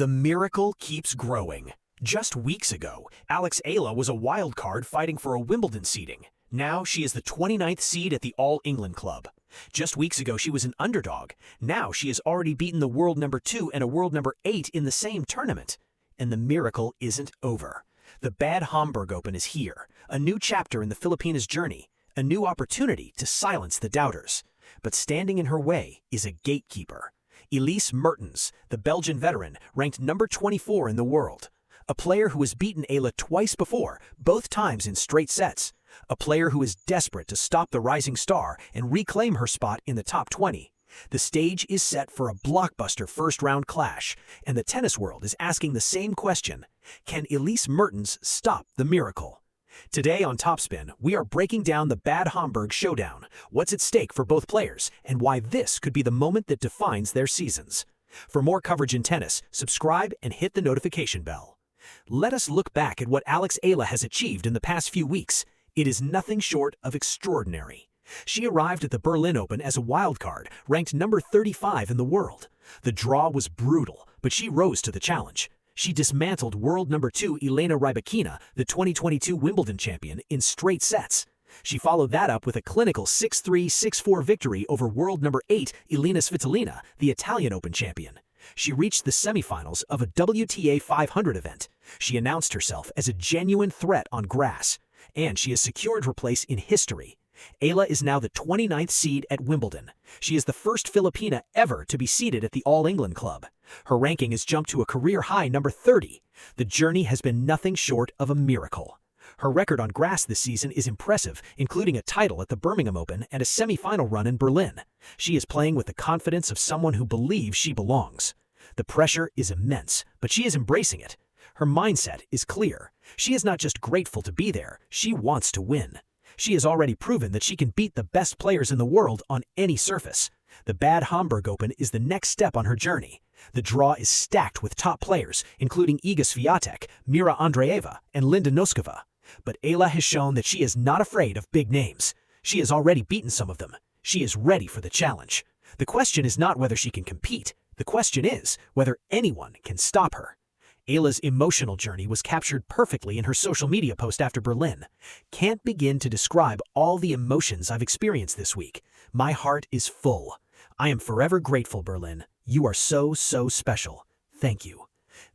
The miracle keeps growing. Just weeks ago, Eala was a wild card fighting for a Wimbledon seeding. Now she is the 29th seed at the All England Club. Just weeks ago she was an underdog. Now she has already beaten the world number 2 and a world number 8 in the same tournament. And the miracle isn't over. The Bad Homburg Open is here, a new chapter in the Filipina's journey, a new opportunity to silence the doubters. But standing in her way is a gatekeeper. Elise Mertens, the Belgian veteran, ranked number 24 in the world. A player who has beaten Eala twice before, both times in straight sets. A player who is desperate to stop the rising star and reclaim her spot in the top 20. The stage is set for a blockbuster first-round clash, and the tennis world is asking the same question. Can Elise Mertens stop the miracle? Today on TopSpin, we are breaking down the Bad Homburg showdown, what's at stake for both players, and why this could be the moment that defines their seasons. For more coverage in tennis, subscribe and hit the notification bell. Let us look back at what Eala has achieved in the past few weeks. It is nothing short of extraordinary. She arrived at the Berlin Open as a wildcard, ranked number 35 in the world. The draw was brutal, but she rose to the challenge. She dismantled world number 2 Eala, the 2022 Wimbledon champion, in straight sets. She followed that up with a clinical 6-3, 6-4 victory over world number 8 Eala, the Italian Open champion. She reached the semifinals of a WTA 500 event. She announced herself as a genuine threat on grass, and she has secured her place in history. Eala is now the 29th seed at Wimbledon. She is the first Filipina ever to be seated at the All England Club. Her ranking has jumped to a career-high number 30. The journey has been nothing short of a miracle. Her record on grass this season is impressive, including a title at the Birmingham Open and a semi-final run in Berlin. She is playing with the confidence of someone who believes she belongs. The pressure is immense, but she is embracing it. Her mindset is clear. She is not just grateful to be there, she wants to win. She has already proven that she can beat the best players in the world on any surface. The Bad Homburg Open is the next step on her journey. The draw is stacked with top players, including Iga Swiatek, Mira Andreeva, and Linda Noskova. But Eala has shown that she is not afraid of big names. She has already beaten some of them. She is ready for the challenge. The question is not whether she can compete. The question is whether anyone can stop her. Eala's emotional journey was captured perfectly in her social media post after Berlin. Can't begin to describe all the emotions I've experienced this week. My heart is full. I am forever grateful, Berlin. You are so, so special. Thank you.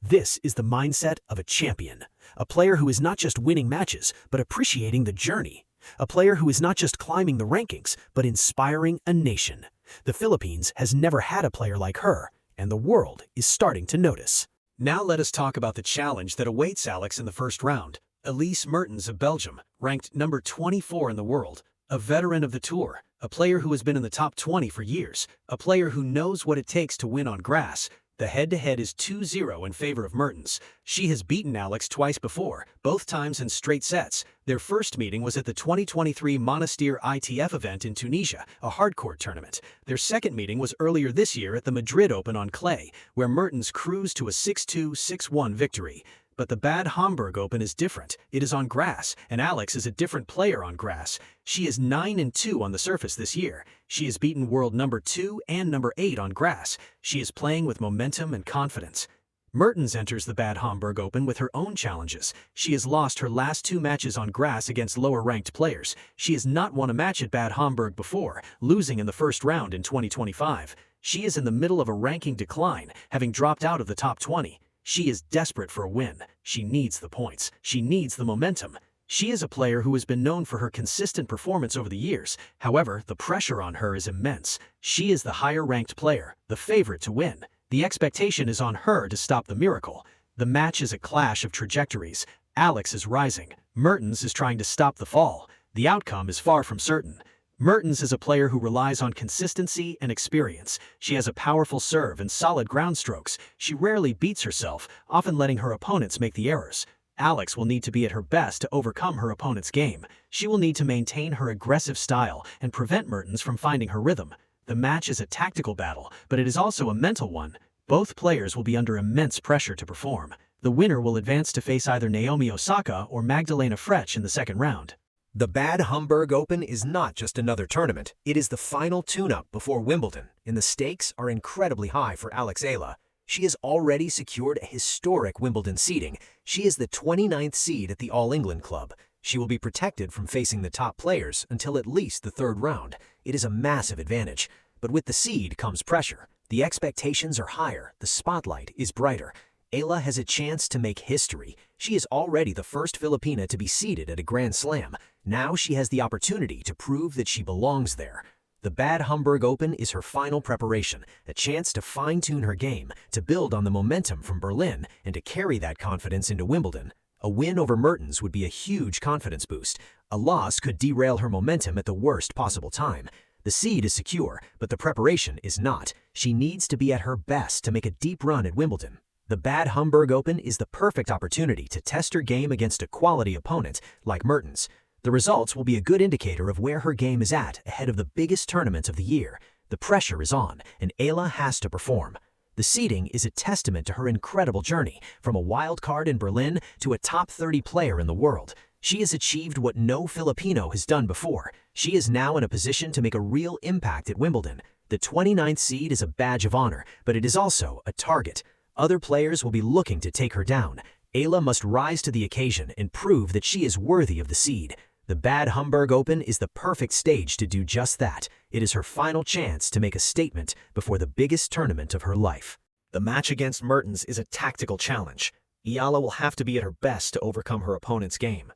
This is the mindset of a champion. A player who is not just winning matches, but appreciating the journey. A player who is not just climbing the rankings, but inspiring a nation. The Philippines has never had a player like her, and the world is starting to notice. Now let us talk about the challenge that awaits Alex in the first round. Elise Mertens of Belgium, ranked number 24 in the world, a veteran of the tour, a player who has been in the top 20 for years, a player who knows what it takes to win on grass. The head-to-head is 2-0 in favor of Mertens. She has beaten Alex twice before, both times in straight sets. Their first meeting was at the 2023 Monastir ITF event in Tunisia, a hardcourt tournament. Their second meeting was earlier this year at the Madrid Open on clay, where Mertens cruised to a 6-2, 6-1 victory. But the Bad Homburg Open is different. It is on grass, and Alex is a different player on grass. She is 9-2 on the surface this year. She has beaten world number 2 and number 8 on grass. She is playing with momentum and confidence. Mertens enters the Bad Homburg Open with her own challenges. She has lost her last 2 matches on grass against lower-ranked players. She has not won a match at Bad Homburg before, losing in the first round in 2025. She is in the middle of a ranking decline, having dropped out of the top 20. She is desperate for a win. She needs the points. She needs the momentum. She is a player who has been known for her consistent performance over the years. However, the pressure on her is immense. She is the higher-ranked player, the favorite to win. The expectation is on her to stop the miracle. The match is a clash of trajectories. Alex is rising. Mertens is trying to stop the fall. The outcome is far from certain. Mertens is a player who relies on consistency and experience. She has a powerful serve and solid ground strokes. She rarely beats herself, often letting her opponents make the errors. Alex will need to be at her best to overcome her opponent's game. She will need to maintain her aggressive style and prevent Mertens from finding her rhythm. The match is a tactical battle, but it is also a mental one. Both players will be under immense pressure to perform. The winner will advance to face either Naomi Osaka or Magdalena Frech in the second round. The Bad Homburg Open is not just another tournament. It is the final tune-up before Wimbledon, and the stakes are incredibly high for Eala. She has already secured a historic Wimbledon seeding. She is the 29th seed at the All England Club. She will be protected from facing the top players until at least the third round. It is a massive advantage. But with the seed comes pressure. The expectations are higher, the spotlight is brighter. Eala has a chance to make history. She is already the first Filipina to be seeded at a Grand Slam. Now she has the opportunity to prove that she belongs there. The Bad Homburg Open is her final preparation, a chance to fine-tune her game, to build on the momentum from Berlin, and to carry that confidence into Wimbledon. A win over Mertens would be a huge confidence boost. A loss could derail her momentum at the worst possible time. The seed is secure, but the preparation is not. She needs to be at her best to make a deep run at Wimbledon. The Bad Homburg Open is the perfect opportunity to test her game against a quality opponent like Mertens. The results will be a good indicator of where her game is at ahead of the biggest tournament of the year. The pressure is on, and Eala has to perform. The seeding is a testament to her incredible journey, from a wild card in Berlin to a top 30 player in the world. She has achieved what no Filipino has done before. She is now in a position to make a real impact at Wimbledon. The 29th seed is a badge of honor, but it is also a target. Other players will be looking to take her down. Eala must rise to the occasion and prove that she is worthy of the seed. The Bad Homburg Open is the perfect stage to do just that. It is her final chance to make a statement before the biggest tournament of her life. The match against Mertens is a tactical challenge. Eala will have to be at her best to overcome her opponent's game.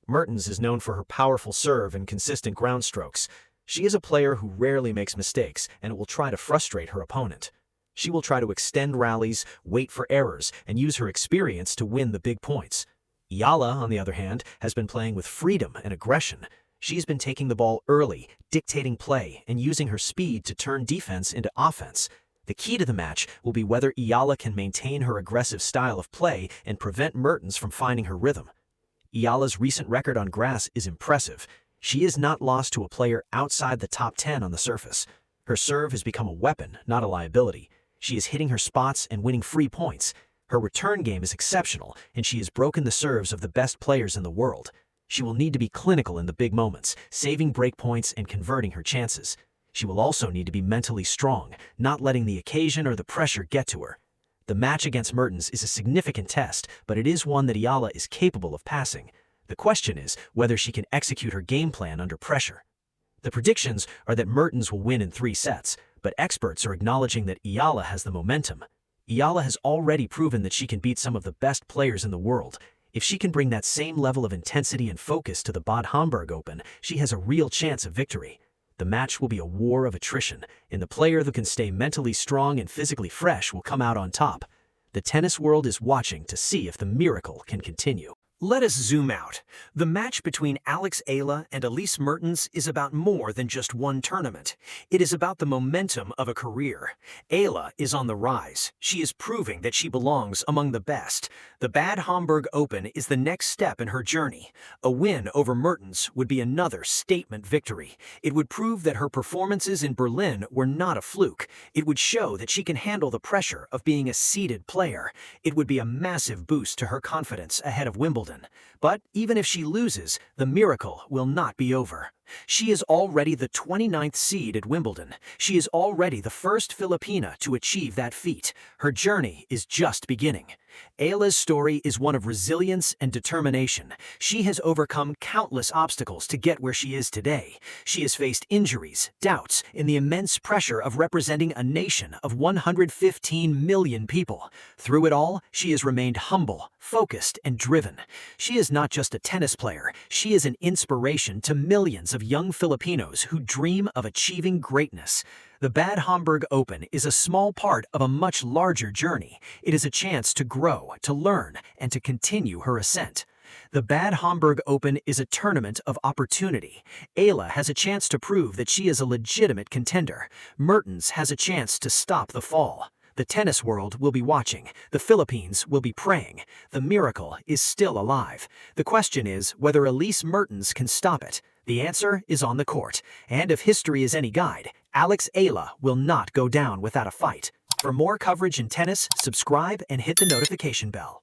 Mertens is known for her powerful serve and consistent ground strokes. She is a player who rarely makes mistakes and will try to frustrate her opponent. She will try to extend rallies, wait for errors, and use her experience to win the big points. Eala, on the other hand, has been playing with freedom and aggression. She's been taking the ball early, dictating play, and using her speed to turn defense into offense. The key to the match will be whether Eala can maintain her aggressive style of play and prevent Mertens from finding her rhythm. Eala's recent record on grass is impressive. She is not lost to a player outside the top 10 on the surface. Her serve has become a weapon, not a liability. She is hitting her spots and winning free points. Her return game is exceptional, and she has broken the serves of the best players in the world. She will need to be clinical in the big moments, saving break points and converting her chances. She will also need to be mentally strong, not letting the occasion or the pressure get to her. The match against Mertens is a significant test, but it is one that Eala is capable of passing. The question is whether she can execute her game plan under pressure. The predictions are that Mertens will win in 3 sets, but experts are acknowledging that Eala has the momentum. Eala has already proven that she can beat some of the best players in the world. If she can bring that same level of intensity and focus to the Bad Homburg Open, she has a real chance of victory. The match will be a war of attrition, and the player that can stay mentally strong and physically fresh will come out on top. The tennis world is watching to see if the miracle can continue. Let us zoom out. The match between Eala and Elise Mertens is about more than just one tournament. It is about the momentum of a career. Eala is on the rise. She is proving that she belongs among the best. The Bad Homburg Open is the next step in her journey. A win over Mertens would be another statement victory. It would prove that her performances in Berlin were not a fluke. It would show that she can handle the pressure of being a seeded player. It would be a massive boost to her confidence ahead of Wimbledon. But even if she loses, the miracle will not be over. She is already the 29th seed at Wimbledon. She is already the first Filipina to achieve that feat. Her journey is just beginning. Eala's story is one of resilience and determination. She has overcome countless obstacles to get where she is today. She has faced injuries, doubts, and the immense pressure of representing a nation of 115 million people. Through it all, she has remained humble, focused, and driven. She is not just a tennis player. She is an inspiration to millions of young Filipinos who dream of achieving greatness. The Bad Homburg Open is a small part of a much larger journey. It is a chance to grow, to learn, and to continue her ascent. The Bad Homburg Open is a tournament of opportunity. Eala has a chance to prove that she is a legitimate contender. Mertens has a chance to stop the fall. The tennis world will be watching. The Philippines will be praying. The miracle is still alive. The question is whether Elise Mertens can stop it. The answer is on the court. And if history is any guide, Eala will not go down without a fight. For more coverage in tennis, subscribe and hit the notification bell.